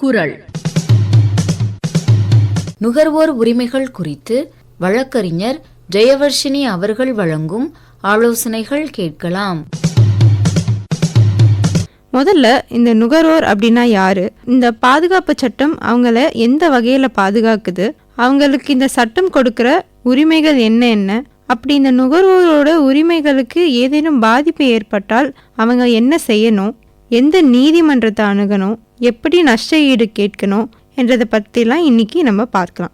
குரல். நுகர்வோர் உரிமைகள் குறித்து வழக்கறிஞர் ஜெயவர்ஷினி அவர்கள் வழங்கும் ஆலோசனைகள் கேட்கலாம். முதல்ல இந்த நுகர்வோர் அப்படின்னா யாரு, இந்த பாதுகாப்பு சட்டம் அவங்கள எந்த வகையில பாதுகாக்குது, அவங்களுக்கு இந்த சட்டம் கொடுக்கிற உரிமைகள் என்ன, அப்படி இந்த நுகர்வோரோட உரிமைகளுக்கு ஏதேனும் பாதிப்பு ஏற்பட்டால் அவங்க என்ன செய்யணும், எந்த நீதிமன்றத்தை அணுகணும், எப்படி நஷ்ட ஈடு கேட்கணும் என்றதை பற்றிலாம் இன்னைக்கு நம்ம பார்க்கலாம்.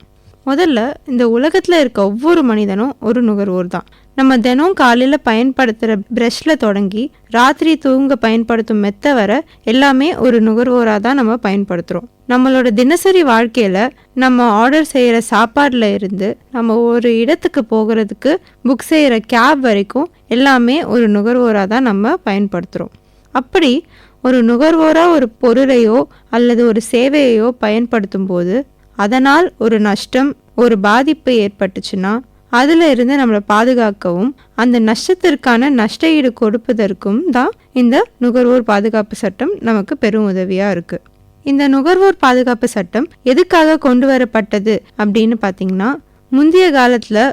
முதல்ல இந்த உலகத்தில் இருக்க ஒவ்வொரு மனிதனும் ஒரு நுகர்வோர் தான். நம்ம தினம் காலையில் பயன்படுத்துகிற ப்ரஷ்ல தொடங்கி ராத்திரி தூங்க பயன்படுத்தும் மெத்த வர எல்லாமே ஒரு நுகர்வோராக தான் நம்ம பயன்படுத்துகிறோம். நம்மளோட தினசரி வாழ்க்கையில் நம்ம ஆர்டர் செய்கிற சாப்பாடில் இருந்து நம்ம ஒரு இடத்துக்கு போகிறதுக்கு புக் செய்கிற கேப் வரைக்கும் எல்லாமே ஒரு நுகர்வோராக தான் நம்ம பயன்படுத்துகிறோம். அப்படி ஒரு நுகர்வோராக ஒரு பொருளையோ அல்லது ஒரு சேவையையோ பயன்படுத்தும் போது அதனால் ஒரு நஷ்டம், ஒரு பாதிப்பு ஏற்பட்டுச்சுன்னா அதில் இருந்து நம்மளை பாதுகாக்கவும் அந்த நஷ்டத்திற்கான நஷ்ட ஈடு கொடுப்பதற்கும் தான் இந்த நுகர்வோர் பாதுகாப்பு சட்டம் நமக்கு பெரும் உதவியாக இருக்குது. இந்த நுகர்வோர் பாதுகாப்பு சட்டம் எதுக்காக கொண்டு வரப்பட்டது அப்படின்னு பார்த்தீங்கன்னா, முந்தைய காலத்தில்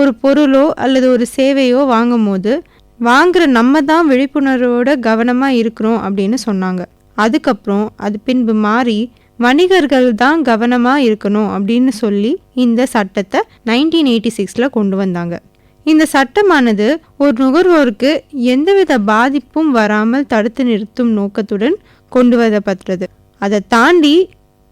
ஒரு பொருளோ அல்லது ஒரு சேவையோ வாங்கும் போது வாங்குற நம்ம தான் விழிப்புணர்வோட கவனமாக இருக்கிறோம் அப்படின்னு சொன்னாங்க. அதுக்கப்புறம் அது பின்பு மாறி வணிகர்கள் தான் கவனமாக இருக்கணும் அப்படின்னு சொல்லி இந்த சட்டத்தை 1986 கொண்டு வந்தாங்க. இந்த சட்டமானது ஒரு நுகர்வோருக்கு எந்தவித பாதிப்பும் வராமல் தடுத்து நிறுத்தும் நோக்கத்துடன் கொண்டு வரப்பட்டது. அதை தாண்டி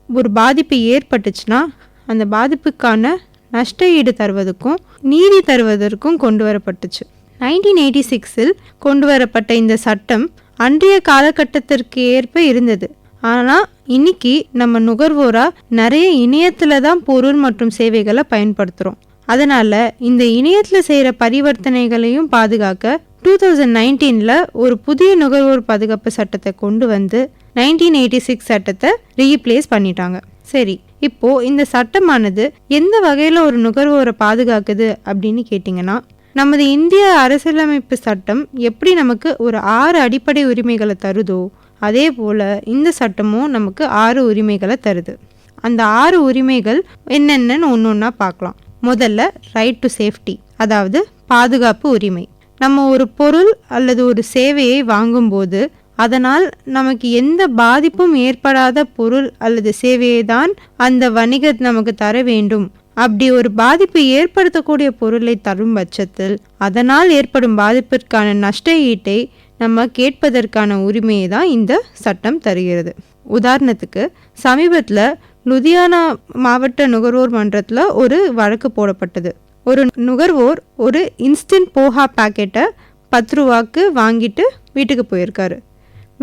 ஒரு பாதிப்பு ஏற்பட்டுச்சுன்னா அந்த பாதிப்புக்கான நஷ்ட ஈடு தருவதற்கும் நீதி தருவதற்கும் கொண்டு வரப்பட்டுச்சு. 1986 கொண்டு வரப்பட்ட இந்த சட்டம் அன்றைய காலகட்டத்திற்கு ஏற்ப இருந்தது. ஆனால் இன்னைக்கு நம்ம நுகர்வோராக நிறைய இணையத்தில் தான் பொருள் மற்றும் சேவைகளை பயன்படுத்துகிறோம். அதனால் இந்த இணையத்தில் செய்கிற பரிவர்த்தனைகளையும் பாதுகாக்க 2019 ஒரு புதிய நுகர்வோர் பாதுகாப்பு சட்டத்தை கொண்டு வந்து 1986 சட்டத்தை ரீப்ளேஸ் பண்ணிட்டாங்க. சரி, இப்போது இந்த சட்டமானது எந்த வகையில் ஒரு நுகர்வோரை பாதுகாக்குது அப்படின்னு கேட்டிங்கன்னா, நமது இந்திய அரசியலமைப்பு சட்டம் எப்படி நமக்கு ஒரு 6 அடிப்படை உரிமைகளை தருதோ அதே போல் இந்த சட்டமும் நமக்கு 6 உரிமைகளை தருது. அந்த 6 உரிமைகள் என்னென்னு ஒன்று ஒன்றா பார்க்கலாம். முதல்ல ரைட் டு சேஃப்டி, அதாவது பாதுகாப்பு உரிமை. நம்ம ஒரு பொருள் அல்லது ஒரு சேவையை வாங்கும்போது அதனால் நமக்கு எந்த பாதிப்பும் ஏற்படாத பொருள் அல்லது சேவையை தான் அந்த வணிகர் நமக்கு தர வேண்டும். அப்படி ஒரு பாதிப்பு ஏற்படுத்தக்கூடிய பொருளை தரும் பட்சத்தில் அதனால் ஏற்படும் பாதிப்பிற்கான நஷ்ட ஈட்டை நம்ம கேட்பதற்கான உரிமையை தான் இந்த சட்டம் தருகிறது. உதாரணத்துக்கு, சமீபத்தில் லுதியானா மாவட்ட நுகர்வோர் மன்றத்தில் ஒரு வழக்கு போடப்பட்டது. ஒரு நுகர்வோர் ஒரு இன்ஸ்டன்ட் போஹா பாக்கெட்டை 10 ரூபாய்க்கு வாங்கிட்டு வீட்டுக்கு போயிருக்காரு.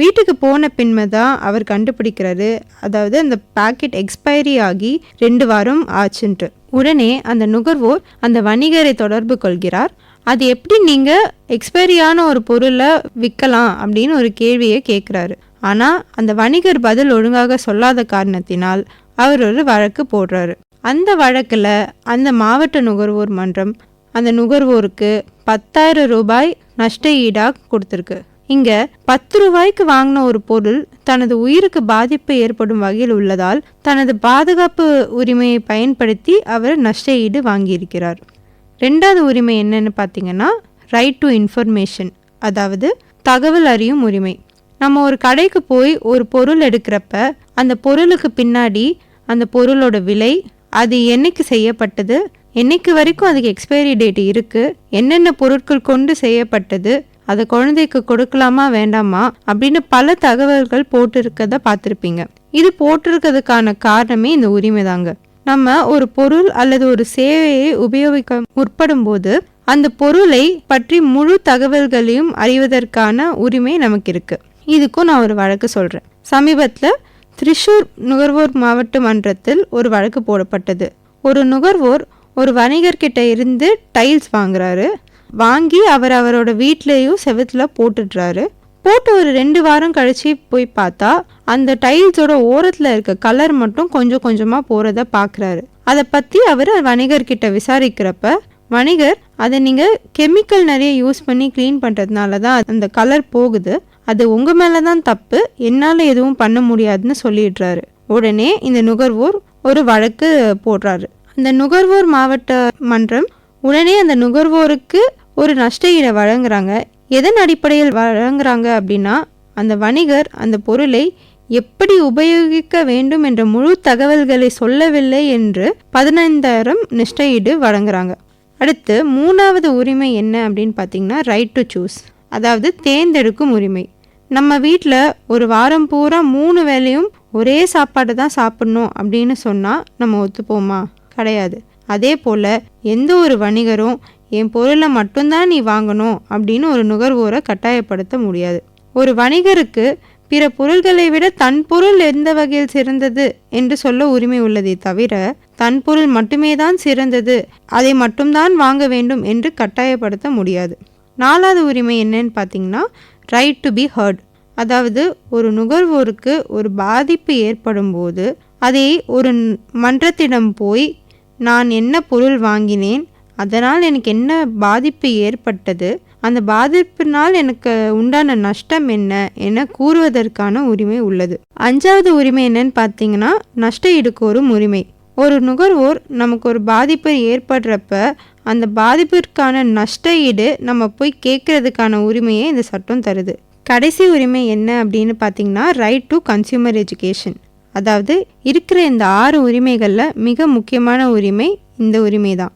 வீட்டுக்கு போன பின்மை தான் அவர் கண்டுபிடிக்கிறாரு, அதாவது அந்த பாக்கெட் எக்ஸ்பைரி ஆகி 2 வாரம் ஆச்சுன்ட்டு. உடனே அந்த நுகர்வோர் அந்த வணிகரை தொடர்பு கொள்கிறார். அது எப்படி நீங்கள் எக்ஸ்பைரியான ஒரு பொருளை விற்கலாம் அப்படின்னு ஒரு கேள்வியை கேட்குறாரு. ஆனால் அந்த வணிகர் பதில் ஒழுங்காக சொல்லாத காரணத்தினால் அவர் ஒரு வழக்கு போடுறாரு. அந்த வழக்கில் அந்த மாவட்ட நுகர்வோர் மன்றம் அந்த நுகர்வோருக்கு 10,000 ரூபாய் நஷ்ட ஈடாக கொடுத்துருக்கு. இங்கே 10 ரூபாய்க்கு வாங்கின ஒரு பொருள் தனது உயிருக்கு பாதிப்பு ஏற்படும் வகையில் உள்ளதால் தனது பாதுகாப்பு உரிமையை பயன்படுத்தி அவர் நஷ்ட ஈடு வாங்கியிருக்கிறார். 2வது உரிமை என்னன்னு பார்த்தீங்கன்னா, ரைட் டு இன்ஃபர்மேஷன், அதாவது தகவல் அறியும் உரிமை. நம்ம ஒரு கடைக்கு போய் ஒரு பொருள் எடுக்கிறப்ப அந்த பொருளுக்கு பின்னாடி அந்த பொருளோட விலை, அது என்னைக்கு செய்யப்பட்டது, என்னைக்கு வரைக்கும் அதுக்கு எக்ஸ்பைரி டேட் இருக்குது, என்னென்ன பொருட்கள் கொண்டு செய்யப்பட்டது, அதை குழந்தைக்கு கொடுக்கலாமா வேண்டாமா அப்படின்னு பல தகவல்கள் போட்டிருக்கத பார்த்துருப்பீங்க. இது போட்டிருக்கிறதுக்கான காரணமே இந்த உரிமை தாங்க. நம்ம ஒரு பொருள் அல்லது ஒரு சேவையை உபயோகிக்க முற்படும் போது அந்த பொருளை பற்றி முழு தகவல்களையும் அறிவதற்கான உரிமை நமக்கு இருக்கு. இதுக்கும் நான் ஒரு வழக்கு சொல்கிறேன். சமீபத்தில் திரிசூர் நுகர்வோர் மாவட்ட மன்றத்தில் ஒரு வழக்கு போடப்பட்டது. ஒரு நுகர்வோர் ஒரு வணிகர்கிட்ட இருந்து டைல்ஸ் வாங்குறாரு. வாங்கி அவரோட வீட்லேயும் செவத்தில் போட்டுடுறாரு. போட்டு ஒரு 2 வாரம் கழிச்சு போய் பார்த்தா அந்த டைல்ஸோட ஓரத்தில் இருக்க கலர் மட்டும் கொஞ்சம் கொஞ்சமாக போகிறத பார்க்குறாரு. அதை பற்றி அவர் வணிகர்கிட்ட விசாரிக்கிறப்ப வணிகர், அதை நீங்கள் கெமிக்கல் நிறைய யூஸ் பண்ணி க்ளீன் பண்ணுறதுனால தான் அந்த கலர் போகுது, அது உங்கள் மேலே தான் தப்பு, என்னால் எதுவும் பண்ண முடியாதுன்னு சொல்லிடுறாரு. உடனே இந்த நுகர்வோர் ஒரு வழக்கு போடுறாரு. அந்த நுகர்வோர் மாவட்ட மன்றம் உடனே அந்த நுகர்வோருக்கு ஒரு நஷ்ட ஈடை வழங்குறாங்க. எதன் அடிப்படையில் வழங்குறாங்க அப்படின்னா, அந்த வணிகர் அந்த பொருளை எப்படி உபயோகிக்க வேண்டும் என்ற முழு தகவல்களை சொல்லவில்லை என்று 15,000 நஷ்ட ஈடு வழங்குறாங்க. அடுத்து 3வது உரிமை என்ன அப்படின்னு பார்த்தீங்கன்னா, ரைட் டு சூஸ், அதாவது தேர்ந்தெடுக்கும் உரிமை. நம்ம வீட்டில் ஒரு வாரம் பூரா 3 வேளையும் ஒரே சாப்பாடு தான் சாப்பிடணும் அப்படின்னு சொன்னால் நம்ம ஒத்துப்போமா? கிடையாது. அதே போல் எந்த ஒரு வணிகரும் என் பொருளை மட்டும்தான் நீ வாங்கணும் அப்படின்னு ஒரு நுகர்வோரை கட்டாயப்படுத்த முடியாது. ஒரு வணிகருக்கு பிற பொருள்களை விட தன் பொருள் எந்த வகையில் சிறந்தது என்று சொல்ல உரிமை உள்ளதே தவிர, தன் பொருள் மட்டுமே தான் சிறந்தது, அதை மட்டும்தான் வாங்க வேண்டும் என்று கட்டாயப்படுத்த முடியாது. 4வது உரிமை என்னன்னு பார்த்தீங்கன்னா, ரைட் டு பி ஹர்ட், அதாவது ஒரு நுகர்வோருக்கு ஒரு பாதிப்பு ஏற்படும் போது அதை ஒரு மன்றத்திடம் போய் நான் என்ன பொருள் வாங்கினேன், அதனால் எனக்கு என்ன பாதிப்பு ஏற்பட்டது, அந்த பாதிப்பினால் எனக்கு உண்டான நஷ்டம் என்ன என கூறுவதற்கான உரிமை உள்ளது. 5வது உரிமை என்னன்னு பார்த்தீங்கன்னா, நஷ்ட ஈடு கோரும் உரிமை. ஒரு நுகர்வோர் நமக்கு ஒரு பாதிப்பு ஏற்படுறப்ப அந்த பாதிப்பிற்கான நஷ்ட ஈடு நம்ம போய் கேட்கறதுக்கான உரிமையை இந்த சட்டம் தருது. கடைசி உரிமை என்ன அப்படின்னு பார்த்தீங்கன்னா, ரைட் டு கன்சியூமர் எஜுகேஷன், அதாவது இருக்கிற இந்த 6 உரிமைகளில் மிக முக்கியமான உரிமை இந்த உரிமை தான்.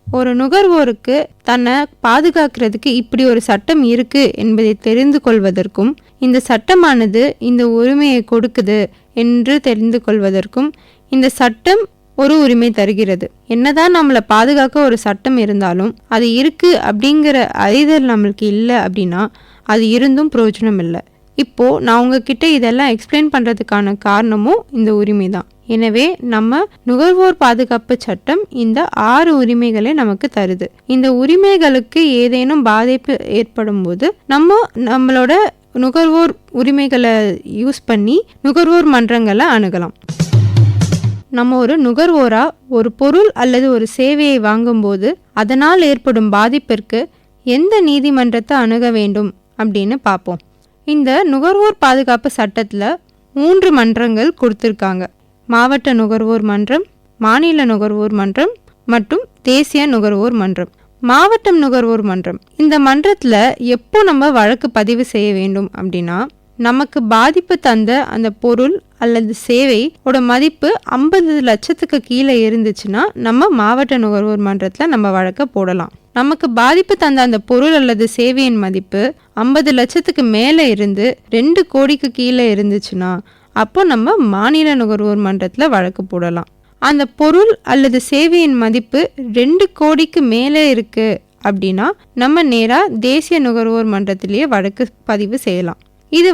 ஒரு நுகர்வோருக்கு தன்னை பாதுகாக்கிறதுக்கு இப்படி ஒரு சட்டம் இருக்கு என்பதை தெரிந்து கொள்வதற்கும், இந்த சட்டமானது இந்த உரிமையை கொடுக்குது என்று தெரிந்து கொள்வதற்கும் இந்த சட்டம் ஒரு உரிமை தருகிறது. என்னதான் நம்மளை பாதுகாக்க ஒரு சட்டம் இருந்தாலும் அது இருக்கு அப்படிங்கிற அறிதல் நம்மளுக்கு இல்லை அப்படின்னா அது இருந்தும் பிரயோஜனம் இல்லை. இப்போது நான் உங்ககிட்ட இதெல்லாம் எக்ஸ்பிளைன் பண்ணுறதுக்கான காரணமும் இந்த உரிமை தான். எனவே நம்ம நுகர்வோர் பாதுகாப்பு சட்டம் இந்த 6 உரிமைகளை நமக்கு தருது. இந்த உரிமைகளுக்கு ஏதேனும் பாதிப்பு ஏற்படும் போது நம்மளோட நுகர்வோர் உரிமைகளை யூஸ் பண்ணி நுகர்வோர் மன்றங்களை அணுகலாம். நம்ம ஒரு நுகர்வோரா ஒரு பொருள் அல்லது ஒரு சேவையை வாங்கும்போது அதனால் ஏற்படும் பாதிப்பிற்கு எந்த நீதிமன்றத்தை அணுக வேண்டும் அப்படின்னு பார்ப்போம். இந்த நுகர்வோர் பாதுகாப்பு சட்டத்தில் 3 மன்றங்கள் கொடுத்துருக்காங்க. மாவட்ட நுகர்வோர் மன்றம், மாநில நுகர்வோர் மன்றம் மற்றும் தேசிய நுகர்வோர் மன்றம். மாவட்டம் நுகர்வோர் மன்றம், இந்த மன்றத்தில் எப்போ நம்ம வழக்கு பதிவு செய்ய வேண்டும் அப்படின்னா, நமக்கு பாதிப்பு தந்த அந்த பொருள் அல்லது சேவையோட மதிப்பு 50 லட்சத்துக்கு கீழே இருந்துச்சுன்னா நம்ம மாவட்ட நுகர்வோர் மன்றத்தில் நம்ம வழக்க போடலாம். நமக்கு பாதிப்பு தந்த அந்த பொருள் அல்லது சேவையின் மதிப்பு 50 லட்சத்துக்கு மேலே இருந்து 2 கோடிக்கு கீழே இருந்துச்சுன்னா அப்போ நம்ம மாநில நுகர்வோர் மன்றத்தில் வழக்கு போடலாம். அந்த பொருள் அல்லது சேவையின் மதிப்பு 2 கோடிக்கு மேலே இருக்கு அப்படின்னா நம்ம நேராக தேசிய நுகர்வோர் மன்றத்திலேயே வழக்கு பதிவு செய்யலாம். இது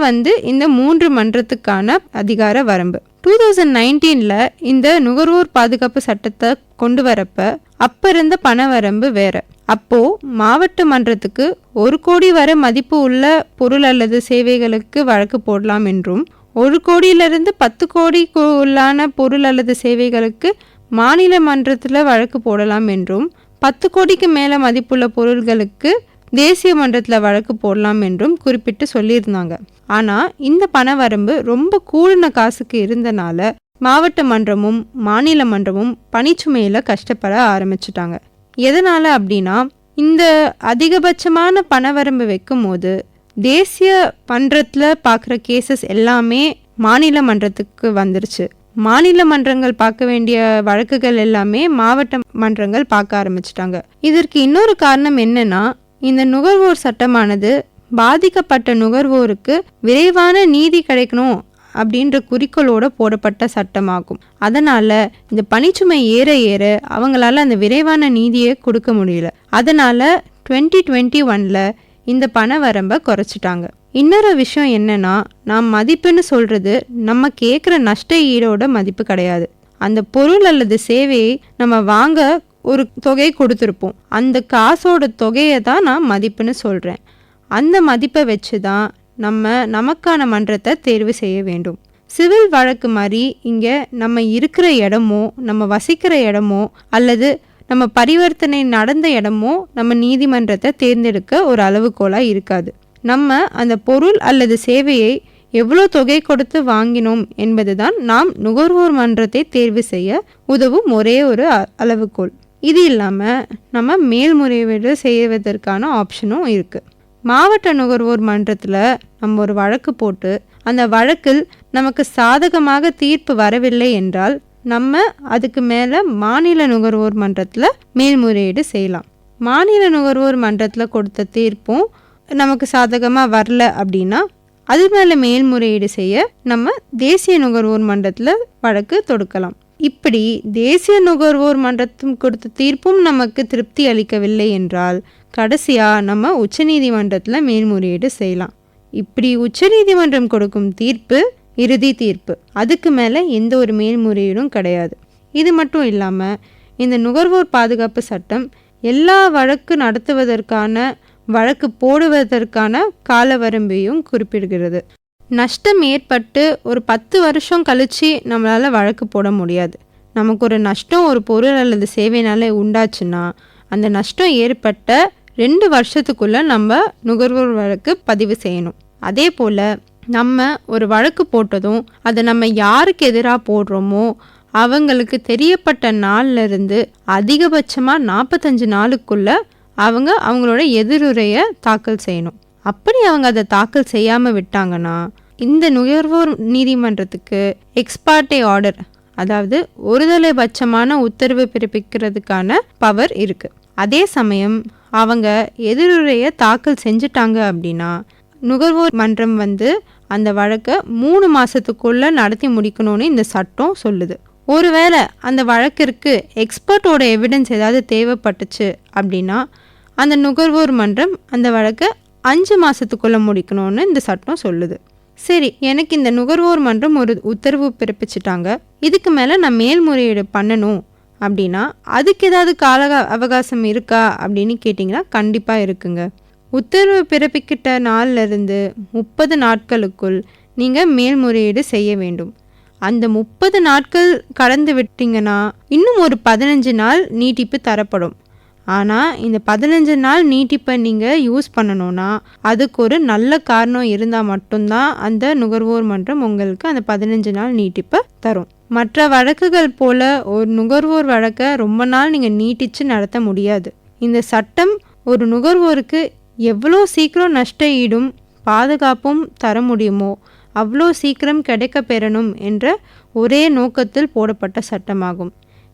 இந்த 3 மன்றத்துக்கான அதிகார வரம்பு. 2019 இந்த நுகர்வோர் பாதுகாப்பு சட்டத்தை கொண்டு வரப்ப அப்ப இருந்த பண வரம்பு வேற. அப்போ மாவட்ட மன்றத்துக்கு 1 கோடி வரை மதிப்பு உள்ள பொருள் அல்லது சேவைகளுக்கு வழக்கு போடலாம் என்றும், 1 கோடியிலிருந்து 10 கோடிக்கு உள்ளான பொருள் அல்லது சேவைகளுக்கு மாநில மன்றத்தில் வழக்கு போடலாம் என்றும், 10 கோடிக்கு மேலே மதிப்புள்ள பொருள்களுக்கு தேசிய மன்றத்தில் வழக்கு போடலாம் என்றும் குறிப்பிட்டு சொல்லியிருந்தாங்க. ஆனால் இந்த பண வரம்பு ரொம்ப கூடின காசுக்கு இருந்தனால மாவட்ட மன்றமும் மாநில மன்றமும் பணிச்சுமையில் கஷ்டப்பட ஆரம்பிச்சிட்டாங்க. எதனால் அப்படின்னா, இந்த அதிகபட்சமான பண வரம்பு வைக்கும் போது தேசிய மன்றத்தில் பார்க்குற கேசஸ் எல்லாமே மாநில மன்றத்துக்கு வந்துருச்சு. மாநில மன்றங்கள் பார்க்க வேண்டிய வழக்குகள் எல்லாமே மாவட்ட மன்றங்கள் பார்க்க ஆரம்பிச்சிட்டாங்க. இதற்கு இன்னொரு காரணம் என்னன்னா, இந்த நுகர்வோர் சட்டமானது பாதிக்கப்பட்ட நுகர்வோருக்கு விரைவான நீதி கிடைக்கணும் அப்படின்ற குறிக்கோளோட போடப்பட்ட சட்டமாகும். அதனால இந்த பணிச்சுமை ஏற ஏற அவங்களால அந்த விரைவான நீதியை கொடுக்க முடியல. அதனால 2021 இந்த பண வரம்பை குறைச்சிட்டாங்க. இன்னொரு விஷயம் என்னன்னா, நாம் மதிப்புன்னு சொல்றது நம்ம கேட்குற நஷ்ட ஈடோட மதிப்பு கிடையாது. அந்த பொருள் அல்லது சேவையை நம்ம வாங்க ஒரு தொகை கொடுத்துருப்போம், அந்த காசோட தொகையை தான் நான் மதிப்புன்னு சொல்கிறேன். அந்த மதிப்பை வச்சு தான் நமக்கான மன்றத்தை தேர்வு செய்ய வேண்டும். சிவில் வழக்கு மாதிரி இங்கே நம்ம இருக்கிற இடமோ நம்ம வசிக்கிற இடமோ அல்லது நம்ம பரிவர்த்தனை நடந்த இடமோ நம்ம நீதிமன்றத்தை தேர்ந்தெடுக்க ஒரு அளவுகோலாக இருக்காது. நம்ம அந்த பொருள் அல்லது சேவையை எவ்வளோ தொகை கொடுத்து வாங்கினோம் என்பதுதான் நாம் நுகர்வோர் மன்றத்தை தேர்வு செய்ய உதவும் ஒரே ஒரு அளவுகோல். இது இல்லாமல் நம்ம மேல்முறையீடு செய்வதற்கான ஆப்ஷனும் இருக்குது. மாவட்ட நுகர்வோர் மன்றத்தில் நம்ம ஒரு வழக்கு போட்டு அந்த வழக்கில் நமக்கு சாதகமாக தீர்ப்பு வரவில்லை என்றால் நம்ம அதுக்கு மேலே மாநில நுகர்வோர் மன்றத்தில் மேல்முறையீடு செய்யலாம். மாநில நுகர்வோர் மன்றத்தில் கொடுத்த தீர்ப்பும் நமக்கு சாதகமாக வரல அப்படின்னா அது மேலே மேல்முறையீடு செய்ய நம்ம தேசிய நுகர்வோர் மன்றத்தில் வழக்கு தொடுக்கலாம். இப்படி தேசிய நுகர்வோர் மன்றத்தும் கொடுத்த தீர்ப்பும் நமக்கு திருப்தி அளிக்கவில்லை என்றால் கடைசியாக நம்ம உச்சநீதிமன்றத்தில் மேல்முறையீடு செய்யலாம். இப்படி உச்சநீதிமன்றம் கொடுக்கும் தீர்ப்பு இறுதி தீர்ப்பு, அதுக்கு மேலே எந்த ஒரு மேல்முறையீடும் கிடையாது. இது மட்டும் இல்லாமல் இந்த நுகர்வோர் பாதுகாப்பு சட்டம் எல்லா வழக்கு நடத்துவதற்கான வழக்கு போடுவதற்கான காலவரம்பையும் குறிப்பிடுகிறது. நஷ்டம் ஏற்பட்டு ஒரு 10 வருஷம் கழித்து நம்மளால் வழக்கு போட முடியாது. நமக்கு ஒரு நஷ்டம் ஒரு பொருள் அல்லது சேவைனால உண்டாச்சுன்னா அந்த நஷ்டம் ஏற்பட்ட 2 வருஷத்துக்குள்ளே நம்ம நுகர்வோர் வழக்கு பதிவு செய்யணும். அதே போல் நம்ம ஒரு வழக்கு போட்டதும் அதை நம்ம யாருக்கு எதிராக போடுறோமோ அவங்களுக்கு தெரியப்பட்ட நாள்லேருந்து அதிகபட்சமாக 45 நாளுக்குள்ளே அவங்களோட எதிருரையை தாக்கல் செய்யணும். அப்படி அவங்க அதை தாக்கல் செய்யாமல் விட்டாங்கன்னா இந்த நுகர்வோர் நீதிமன்றத்துக்கு எக்ஸ்பார்ட்டே ஆர்டர், அதாவது ஒருதலை பட்சமான உத்தரவு பிறப்பிக்கிறதுக்கான பவர் இருக்குது. அதே சமயம் அவங்க எதிருரையை தாக்கல் செஞ்சுட்டாங்க அப்படின்னா நுகர்வோர் மன்றம் அந்த வழக்கை 3 மாதத்துக்குள்ளே நடத்தி முடிக்கணும்னு இந்த சட்டம் சொல்லுது. ஒருவேளை அந்த வழக்கிற்கு எக்ஸ்பர்ட்டோட எவிடன்ஸ் ஏதாவது தேவைப்பட்டுச்சு அப்படின்னா அந்த நுகர்வோர் மன்றம் அந்த வழக்கை 5 மாதத்துக்குள்ளே முடிக்கணும்னு இந்த சட்டம் சொல்லுது. சரி, எனக்கு இந்த நுகர்வோர் மன்றம் ஒரு உத்தரவு பிறப்பிச்சிட்டாங்க, இதுக்கு மேலே நான் மேல்முறையீடு பண்ணணும் அப்படின்னா அதுக்கு ஏதாவது கால அவகாசம் இருக்கா அப்படின்னு கேட்டிங்கன்னா கண்டிப்பாக இருக்குங்க. உத்தரவு பிறப்பிக்கிட்ட நாள்லேருந்து 30 நாட்களுக்குள் நீங்கள் மேல்முறையீடு செய்ய வேண்டும். அந்த 30 நாட்கள் கடந்து விட்டிங்கன்னா இன்னும் ஒரு 15 நாள் நீட்டிப்பு தரப்படும். ஆனால் இந்த 15 நாள் நீட்டிப்பை நீங்கள் யூஸ் பண்ணணுன்னா அதுக்கு ஒரு நல்ல காரணம் இருந்தால் மட்டும்தான் அந்த நுகர்வோர் மன்றம் உங்களுக்கு அந்த 15 நாள் நீட்டிப்பை தரும். மற்ற வழக்குகள் போல் ஒரு நுகர்வோர் வழக்கை ரொம்ப நாள் நீங்கள் நீட்டிச்சு நடத்த முடியாது. இந்த சட்டம் ஒரு நுகர்வோருக்கு எவ்வளோ சீக்கிரம் நஷ்ட ஈடும் பாதுகாப்பும் தர முடியுமோ அவ்வளோ சீக்கிரம் கிடைக்க பெறணும் என்ற ஒரே நோக்கத்தில் போடப்பட்ட சட்டமாகும்.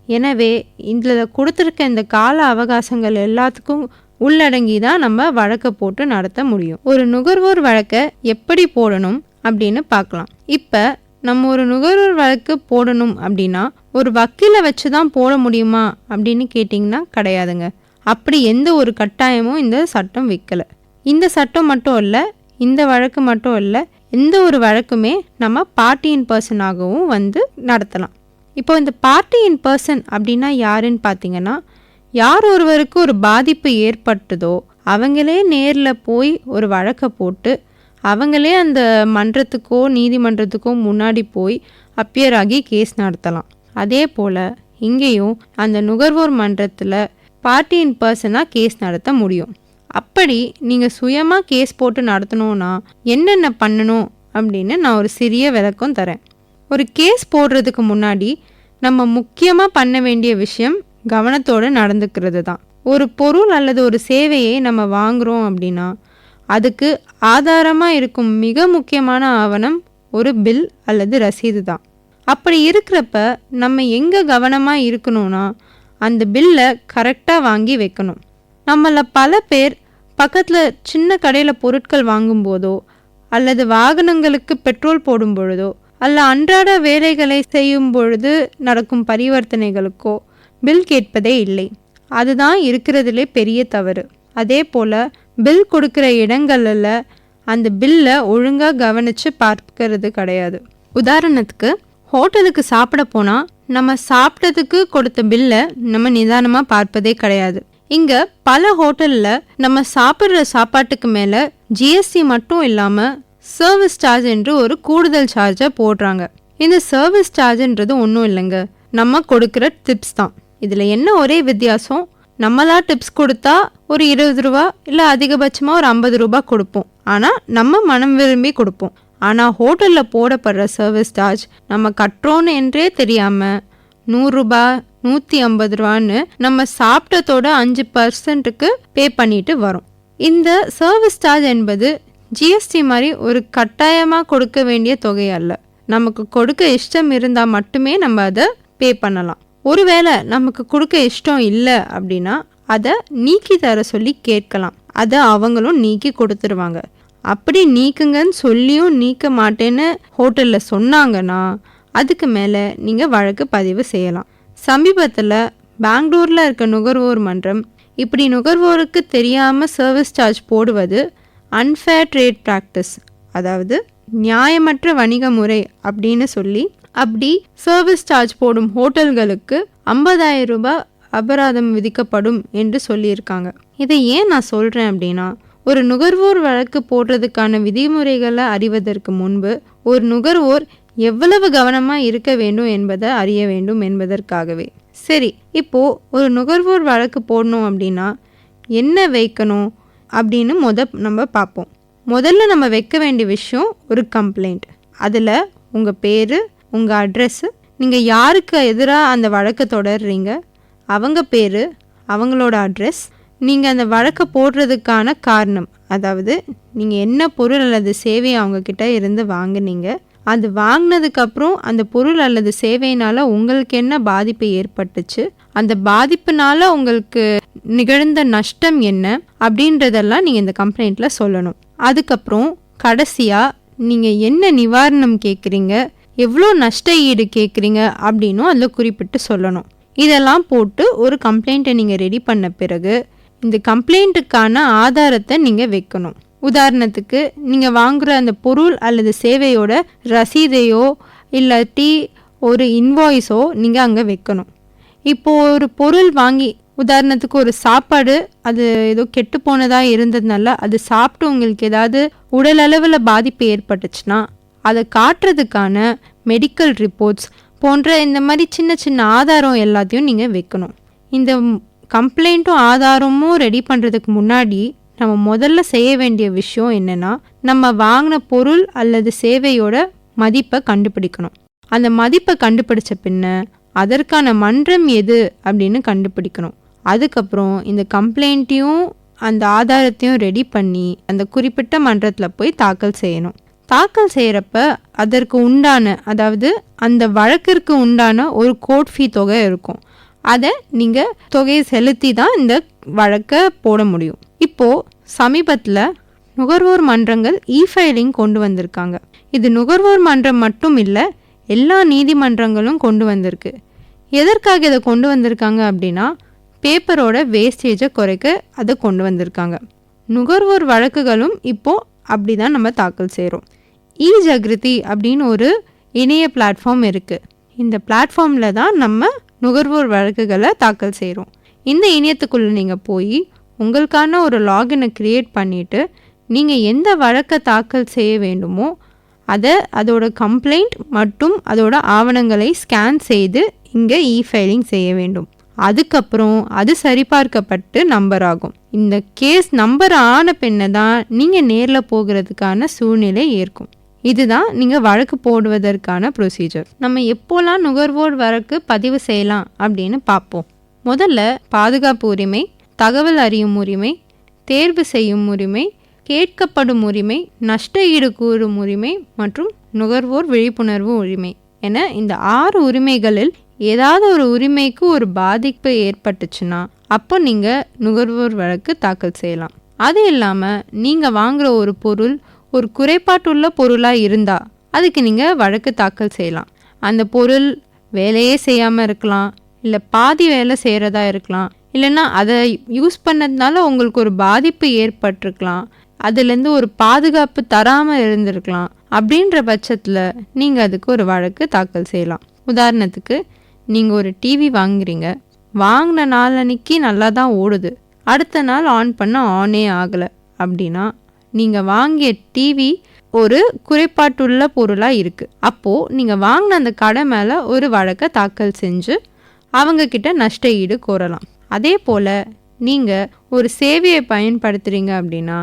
எனவே இதில் கொடுத்துருக்க இந்த கால அவகாசங்கள் எல்லாத்துக்கும் உள்ளடங்கி தான் நம்ம வழக்கை போட்டு நடத்த முடியும். ஒரு நுகர்வோர் வழக்கை எப்படி போடணும் அப்படின்னு பார்க்கலாம். இப்போ நம்ம ஒரு நுகர்வோர் வழக்கு போடணும் அப்படின்னா ஒரு வக்கீலை வச்சு தான் போட முடியுமா அப்படின்னு கேட்டிங்கன்னா கிடையாதுங்க. அப்படி எந்த ஒரு கட்டாயமும் இந்த சட்டம் வைக்கலை. இந்த சட்டம் மட்டும் இல்லை, இந்த வழக்கு மட்டும் இல்லை, எந்த ஒரு வழக்குமே நம்ம பார்ட்டி இன் பர்சனாகவும் நடத்தலாம். இப்போ இந்த பார்ட்டி இன் பர்சன் அப்படின்னா யாருன்னு பார்த்தீங்கன்னா யார் ஒருவருக்கு ஒரு பாதிப்பு ஏற்பட்டதோ அவங்களே நேரில் போய் ஒரு வழக்கை போட்டு அவங்களே அந்த மன்றத்துக்கோ நீதிமன்றத்துக்கோ முன்னாடி போய் அப்பியர் ஆகி கேஸ் நடத்தலாம். அதே போல் இங்கேயும் அந்த நுகர்வோர் மன்றத்தில் பார்ட்டி இன் பர்சனாக கேஸ் நடத்த முடியும். அப்படி நீங்கள் சுயமாக கேஸ் போட்டு நடத்தணும்னா என்னென்ன பண்ணணும் அப்படின்னு நான் ஒரு சிறிய விளக்கம் தரேன். ஒரு கேஸ் போடுறதுக்கு முன்னாடி நம்ம முக்கியமாக பண்ண வேண்டிய விஷயம் கவனத்தோடு நடந்துக்கிறது தான். ஒரு பொருள் அல்லது ஒரு சேவையை நம்ம வாங்குகிறோம் அப்படின்னா அதுக்கு ஆதாரமாக இருக்கும் மிக முக்கியமான ஆவணம் ஒரு பில் அல்லது ரசீது தான். அப்படி இருக்கிறப்ப நம்ம எங்கே கவனமாக இருக்கணும்னா அந்த பில்லை கரெக்டாக வாங்கி வைக்கணும். நம்மள பல பேர் பக்கத்தில் சின்ன கடையில் பொருட்கள் வாங்கும்போதோ அல்லது வாகனங்களுக்கு பெட்ரோல் போடும் பொழுதோ அல்ல அன்றாட வேலைகளை செய்யும் பொழுது நடக்கும் பரிவர்த்தனைகளுக்கோ பில் கேட்பதே இல்லை. அதுதான் இருக்கிறதுலே பெரிய தவறு. அதே போல் பில் கொடுக்குற இடங்களில் அந்த பில்லை ஒழுங்காக கவனித்து பார்க்கறது கிடையாது. உதாரணத்துக்கு ஹோட்டலுக்கு சாப்பிட போனால் நம்ம சாப்பிட்டதுக்கு கொடுத்த பில்லை நம்ம நிதானமாக பார்ப்பதே கிடையாது. இங்கே பல ஹோட்டலில் நம்ம சாப்பிட்ற சாப்பாட்டுக்கு மேலே ஜிஎஸ்டி மட்டும் இல்லாமல் சர்வீஸ் சார்ஜ் என்று ஒரு கூடுதல் சார்ஜை போடுறாங்க. இந்த சர்வீஸ் சார்ஜ்ன்றது ஒன்றும் இல்லைங்க, நம்ம கொடுக்குற டிப்ஸ் தான். இதில் என்ன ஒரே வித்தியாசம், நம்மளா டிப்ஸ் கொடுத்தா ஒரு 20 ரூபா இல்லை அதிகபட்சமாக ஒரு 50 ரூபா கொடுப்போம். ஆனால் நம்ம மனம் விரும்பி கொடுப்போம். ஆனால் ஹோட்டலில் போடப்படுற சர்வீஸ் சார்ஜ் நம்ம கட்டுறோன்னு என்றே தெரியாமல் 100 ரூபாய் 150 ரூபான்னு நம்ம சாப்பிட்டதோட 5%க்கு பே பண்ணிட்டு வரோம். இந்த சர்வீஸ் சார்ஜ் என்பது ஜிஎஸ்டி மாதிரி ஒரு கட்டாயமாக கொடுக்க வேண்டிய தொகை அல்ல. நமக்கு கொடுக்க இஷ்டம் இருந்தால் மட்டுமே நம்ம அதை பே பண்ணலாம். ஒருவேளை நமக்கு கொடுக்க இஷ்டம் இல்லை அப்படின்னா அதை நீக்கி தர சொல்லி கேட்கலாம். அதை அவங்களும் நீக்கி கொடுத்துருவாங்க. அப்படி நீக்குங்கன்னு சொல்லியும் நீக்க மாட்டேன்னு ஹோட்டலில் சொன்னாங்கன்னா அதுக்கு மேலே நீங்கள் வழக்கு பதிவு செய்யலாம். சமீபத்தில் பெங்களூரில் இருக்க நுகர்வோர் மன்றம் இப்படி நுகர்வோருக்கு தெரியாமல் சர்வீஸ் சார்ஜ் போடுவது அன்ஃபேர் ட்ரேட் ப்ராக்டிஸ், அதாவது நியாயமற்ற வணிக முறை அப்படின்னு சொல்லி அப்படி சர்வீஸ் சார்ஜ் போடும் ஹோட்டல்களுக்கு 50,000 ரூபாய் அபராதம் விதிக்கப்படும் என்று சொல்லியிருக்காங்க. இதை ஏன் நான் சொல்கிறேன் அப்படின்னா, ஒரு நுகர்வோர் வழக்கு போடுறதுக்கான விதிமுறைகளை அறிவதற்கு முன்பு ஒரு நுகர்வோர் எவ்வளவு கவனமாக இருக்க வேண்டும் என்பதை அறிய வேண்டும் என்பதற்காகவே. சரி, இப்போது ஒரு நுகர்வோர் வழக்கு போடணும் அப்படின்னா என்ன வைக்கணும் அப்படின்னு நம்ம பார்ப்போம். முதல்ல நம்ம வைக்க வேண்டிய விஷயம் ஒரு கம்ப்ளைண்ட். அதில் உங்கள் பேர், உங்கள் அட்ரெஸ்ஸு, நீங்கள் யாருக்கு எதிராக அந்த வழக்கை தொடர்றீங்க, அவங்க பேர், அவங்களோட அட்ரஸ், நீங்கள் அந்த வழக்கை போடுறதுக்கான காரணம், அதாவது நீங்கள் என்ன பொருள் அல்லது சேவையை அவங்கக்கிட்ட இருந்து வாங்கினீங்க, அது வாங்கினதுக்கப்புறம் அந்த பொருள் அல்லது சேவையினால் உங்களுக்கு என்ன பாதிப்பு ஏற்பட்டுச்சு, அந்த பாதிப்புனால உங்களுக்கு நிகழ்ந்த நஷ்டம் என்ன அப்படின்றதெல்லாம் நீங்கள் இந்த கம்ப்ளைண்ட்டில் சொல்லணும். அதுக்கப்புறம் கடைசியாக நீங்கள் என்ன நிவாரணம் கேட்குறீங்க, எவ்வளோ நஷ்ட ஈடு கேட்குறீங்க அப்படின்னும் அதில் குறிப்பிட்டு சொல்லணும். இதெல்லாம் போட்டு ஒரு கம்ப்ளைண்ட்டை நீங்கள் ரெடி பண்ண பிறகு இந்த கம்ப்ளைண்ட்டுக்கான ஆதாரத்தை நீங்கள் வைக்கணும். உதாரணத்துக்கு நீங்கள் வாங்குகிற அந்த பொருள் அல்லது சேவையோட ரசீதையோ இல்லாட்டி ஒரு இன்வாய்ஸோ நீங்கள் அங்கே வைக்கணும். இப்போது ஒரு பொருள் வாங்கி, உதாரணத்துக்கு ஒரு சாப்பாடு அது ஏதோ கெட்டு போனதாக இருந்ததுனால அது சாப்பிட்டு உங்களுக்கு ஏதாவது உடல் அளவில் பாதிப்பு ஏற்பட்டுச்சுன்னா அதை காட்டுறதுக்கான மெடிக்கல் ரிப்போர்ட்ஸ் போன்ற இந்த மாதிரி சின்ன சின்ன ஆதாரம் எல்லாத்தையும் நீங்கள் வைக்கணும். இந்த கம்ப்ளைண்ட்டும் ஆதாரமும் ரெடி பண்ணுறதுக்கு முன்னாடி நம்ம முதல்ல செய்ய வேண்டிய விஷயம் என்னென்னா, நம்ம வாங்கின பொருள் அல்லது சேவையோட மதிப்பை கண்டுபிடிக்கணும். அந்த மதிப்பை கண்டுபிடிச்ச பின்ன அதற்கான மன்றம் எது அப்படின்னு கண்டுபிடிக்கணும். அதுக்கப்புறம் இந்த கம்ப்ளைண்ட்டையும் அந்த ஆதாரத்தையும் ரெடி பண்ணி அந்த குறிப்பிட்ட மன்றத்தில் போய் தாக்கல் செய்யணும். தாக்கல் செய்கிறப்ப அதற்கு உண்டான, அதாவது அந்த வழக்கிற்கு உண்டான ஒரு கோர்ட் ஃபீ தொகை இருக்கும். அதை நீங்கள் தொகையை செலுத்தி தான் இந்த வழக்கை போட முடியும். இப்போது சமீபத்தில் நுகர்வோர் மன்றங்கள் ஃபைலிங் கொண்டு வந்திருக்காங்க. இது நுகர்வோர் மன்றம் மட்டும் இல்லை, எல்லா நீதிமன்றங்களும் கொண்டு வந்திருக்கு. எதற்காக இதை கொண்டு வந்திருக்காங்க அப்படின்னா, பேப்பரோட வேஸ்டேஜை குறைக்க அதை கொண்டு வந்திருக்காங்க. நுகர்வோர் வழக்குகளும் இப்போது அப்படி தான் நம்ம தாக்கல் செய்கிறோம். ஜாகிருதி அப்படின்னு ஒரு இணைய பிளாட்ஃபார்ம் இருக்குது. இந்த பிளாட்ஃபார்மில் தான் நம்ம நுகர்வோர் வழக்குகளை தாக்கல் செய்கிறோம். இந்த இணையத்துக்குள்ளே நீங்கள் போய் உங்களுக்கான ஒரு லாகினை க்ரியேட் பண்ணிவிட்டு நீங்கள் எந்த வழக்கை தாக்கல் செய்ய வேண்டுமோ அதோட கம்ப்ளைண்ட் மற்றும் அதோட ஆவணங்களை ஸ்கேன் செய்து இங்கே ஃபைலிங் செய்ய வேண்டும். அதுக்கப்புறம் அது சரிபார்க்கப்பட்டு நம்பர் ஆகும். இந்த கேஸ் நம்பர் ஆன பின்ன தான் நீங்கள் நேரில் போகிறதுக்கான சூழ்நிலை ஏற்கும். இதுதான் நீங்கள் வழக்கு போடுவதற்கான ப்ரொசீஜர். நம்ம எப்போலாம் நுகர்வோர் வழக்கு பதிவு செய்யலாம் அப்படின்னு பார்ப்போம். முதல்ல பாதுகாப்பு உரிமை, தகவல் அறியும் உரிமை, தேர்வு செய்யும் உரிமை, கேட்கப்படும் உரிமை, நஷ்ட ஈடு கூறும் உரிமை மற்றும் நுகர்வோர் விழிப்புணர்வு உரிமை என இந்த 6 உரிமைகளில் ஏதாவது ஒரு உரிமைக்கு ஒரு பாதிப்பு ஏற்பட்டுச்சுன்னா அப்போ நீங்கள் நுகர்வோர் வழக்கு தாக்கல் செய்யலாம். அது இல்லாமல் நீங்கள் வாங்குகிற ஒரு பொருள் ஒரு குறைபாட்டுள்ள பொருளாக இருந்தால் அதுக்கு நீங்கள் வழக்கு தாக்கல் செய்யலாம். அந்த பொருள் வேலையே செய்யாமல் இருக்கலாம், இல்லை பாதி வேலை செய்கிறதா இருக்கலாம், இல்லைன்னா அதை யூஸ் பண்ணதுனால உங்களுக்கு ஒரு பாதிப்பு ஏற்பட்டிருக்கலாம், அதுலேருந்து ஒரு பாதுகாப்பு தராமல் இருந்திருக்கலாம். அப்படின்ற பட்சத்தில் நீங்கள் அதுக்கு ஒரு வழக்கு தாக்கல் செய்யலாம். உதாரணத்துக்கு, நீங்கள் ஒரு டிவி வாங்குறீங்க, வாங்கின நாள் அன்னைக்கு நல்லா தான் ஓடுது, அடுத்த நாள் ஆன் பண்ண ஆனே ஆகலை அப்படின்னா நீங்கள் வாங்கிய டிவி ஒரு குறைபாட்டுள்ள பொருளாக இருக்குது. அப்போது நீங்கள் வாங்கின அந்த கடை மேலே ஒரு வழக்கை தாக்கல் செஞ்சு அவங்கக்கிட்ட நஷ்ட ஈடு கோரலாம். அதே போல் நீங்கள் ஒரு சேவையை பயன்படுத்துகிறீங்க அப்படின்னா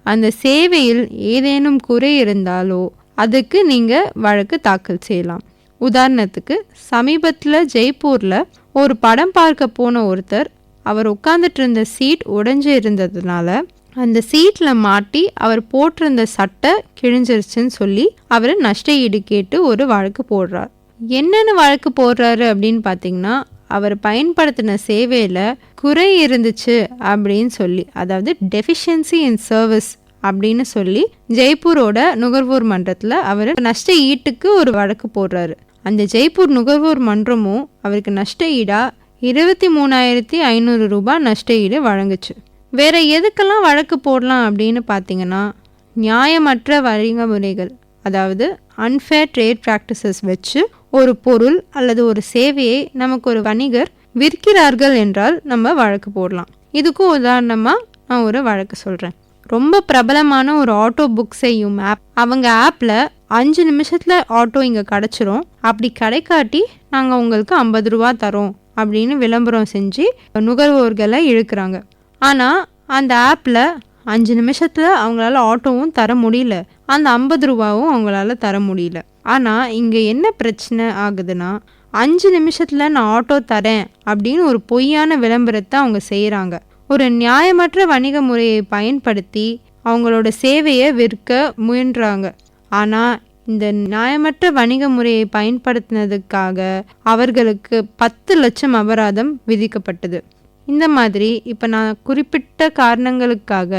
அந்த சேவையில் ஏதேனும் குறை இருந்தாலோ அதுக்கு நீங்கள் வழக்கு தாக்கல் செய்யலாம். உதாரணத்துக்கு சமீபத்தில் ஜெய்ப்பூரில் ஒரு படம் பார்க்க போன ஒருத்தர் அவர் உட்காந்துட்டு இருந்த சீட் உடைஞ்சு இருந்ததுனால அந்த சீட்டில் மாட்டி அவர் போட்டிருந்த சட்டை கிழிஞ்சிருச்சுன்னு சொல்லி அவர் நஷ்ட ஈடு கேட்டு ஒரு வழக்கு போடுறார். என்னென்ன வழக்கு போடுறாரு அப்படின்னு பார்த்தீங்கன்னா, அவர் பயன்படுத்தின சேவையில் குறை இருந்துச்சு அப்படின்னு சொல்லி, அதாவது டெஃபிஷியன்சி இன் சர்வீஸ் அப்படின்னு சொல்லி ஜெய்ப்பூரோட நுகர்வோர் மன்றத்தில் அவர் நஷ்ட ஈட்டுக்கு ஒரு வழக்கு போடுறாரு. அந்த ஜெய்ப்பூர் நுகர்வோர் மன்றமும் அவருக்கு நஷ்ட ஈடா 23,500 ரூபாய் நஷ்ட ஈடு வழங்குச்சு. வேற எதுக்கெல்லாம் வழக்கு போடலாம் அப்படின்னு பார்த்தீங்கன்னா, நியாயமற்ற வணிக முறைகள், அதாவது அன்ஃபேர் ட்ரேட் ப்ராக்டிசஸ் வச்சு ஒரு பொருள் அல்லது ஒரு சேவையை நமக்கு ஒரு வணிகர் விற்கிறார்கள் என்றால் நம்ம வழக்கு போடலாம். இதுக்கும் உதாரணமாக நான் ஒரு வழக்கு சொல்கிறேன். ரொம்ப பிரபலமான ஒரு ஆட்டோ புக் செய்யும் ஆப், அவங்க ஆப்பில் 5 நிமிஷத்தில் ஆட்டோ இங்கே கிடச்சிரும், அப்படி கிடைக்காட்டி நாங்கள் உங்களுக்கு 50 ரூபா தரோம் அப்படின்னு விளம்பரம் செஞ்சு நுகர்வோர்களை இழுக்கிறாங்க. ஆனால் அந்த ஆப்பில் 5 நிமிஷத்தில் அவங்களால ஆட்டோவும் தர முடியல, அந்த 50 ரூபாவும் அவங்களால தர முடியல. ஆனால் இங்கே என்ன பிரச்சனை ஆகுதுன்னா, 5 நிமிஷத்தில் நான் ஆட்டோ தரேன் அப்படின்னு ஒரு பொய்யான விளம்பரத்தை அவங்க செய்கிறாங்க. ஒரு நியாயமற்ற வணிக முறையை பயன்படுத்தி அவங்களோட சேவையை விற்க முயன்றாங்க. ஆனால் இந்த நியாயமற்ற வணிக முறையை பயன்படுத்தினதுக்காக அவர்களுக்கு 10 லட்சம் அபராதம் விதிக்கப்பட்டது. இந்த மாதிரி இப்போ நான் குறிப்பிட்ட காரணங்களுக்காக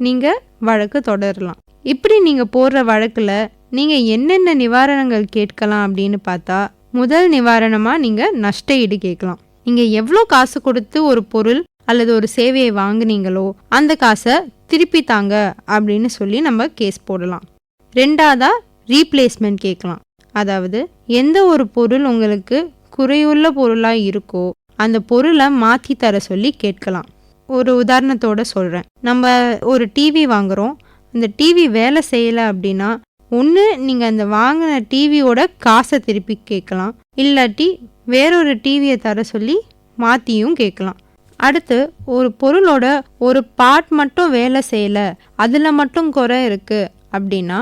நீங்கள் வழக்கு தொடரலாம். இப்படி நீங்கள் போடுற வழக்கில் நீங்கள் என்னென்ன நிவாரணங்கள் கேட்கலாம் அப்படின்னு பார்த்தா, முதல் நிவாரணமாக நீங்கள் நஷ்ட ஈடு கேட்கலாம். நீங்கள் எவ்வளோ காசு கொடுத்து ஒரு பொருள் அல்லது ஒரு சேவையை வாங்குனீங்களோ அந்த காசை திருப்பி தாங்க அப்படின்னு சொல்லி நம்ம கேஸ் போடலாம். ரெண்டாவதா ரீப்ளேஸ்மெண்ட் கேட்கலாம். அதாவது எந்த ஒரு பொருள் உங்களுக்கு குறையுள்ள பொருளாக இருக்கோ அந்த பொருளை மாற்றி தர சொல்லி கேட்கலாம். ஒரு உதாரணத்தோட சொல்கிறேன். நம்ம ஒரு டிவி வாங்குகிறோம், அந்த டிவி வேலை செய்யலை அப்படின்னா ஒன்று நீங்கள் அந்த வாங்கின டிவியோட காசை திருப்பி கேட்கலாம், இல்லாட்டி வேறொரு டிவியை தர சொல்லி மாற்றியும் கேட்கலாம். அடுத்து ஒரு பொருளோட ஒரு பார்ட் மட்டும் வேலை செய்யலை, அதில் மட்டும் குறை இருக்குது அப்படின்னா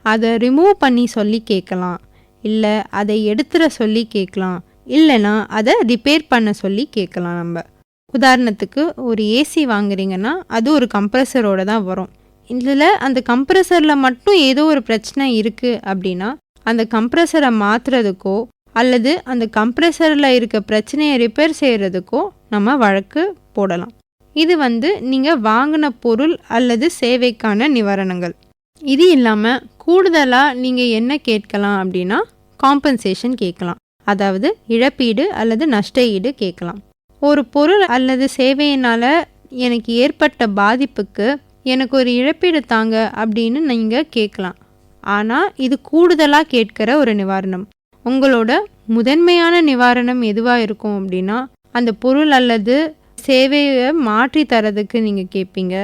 அதை ரிமூவ் பண்ணி சொல்லி கேட்கலாம், இல்லை அதை எடுத்துட சொல்லி கேட்கலாம், இல்லைன்னா அதை ரிப்பேர் பண்ண சொல்லி கேட்கலாம். நம்ம உதாரணத்துக்கு ஒரு ஏசி வாங்குறீங்கன்னா அது ஒரு கம்ப்ரஸரோட தான் வரும். இதில் அந்த கம்ப்ரஸரில் மட்டும் ஏதோ ஒரு பிரச்சனை இருக்குது அப்படின்னா அந்த கம்ப்ரஸரை மாற்றுறதுக்கோ அல்லது அந்த கம்ப்ரஸரில் இருக்க பிரச்சனையை ரிப்பேர் செய்கிறதுக்கோ நம்ம வழக்கு போடலாம். இது நீங்கள் வாங்கின பொருள் அல்லது சேவைக்கான நிவாரணங்கள். இது இல்லாமல் கூடுதலாக நீங்கள் என்ன கேட்கலாம் அப்படின்னா காம்பன்சேஷன் கேட்கலாம், அதாவது இழப்பீடு அல்லது நஷ்ட ஈடு கேட்கலாம். ஒரு பொருள் அல்லது சேவையினால் எனக்கு ஏற்பட்ட பாதிப்புக்கு எனக்கு ஒரு இழப்பீடு தாங்க அப்படின்னு நீங்கள் கேட்கலாம். ஆனால் இது கூடுதலாக கேட்குற ஒரு நிவாரணம். உங்களோட முதன்மையான நிவாரணம் எதுவாக இருக்கும் அப்படின்னா அந்த பொருள் அல்லது சேவையை மாற்றி தரதுக்கு நீங்கள் கேட்பீங்க,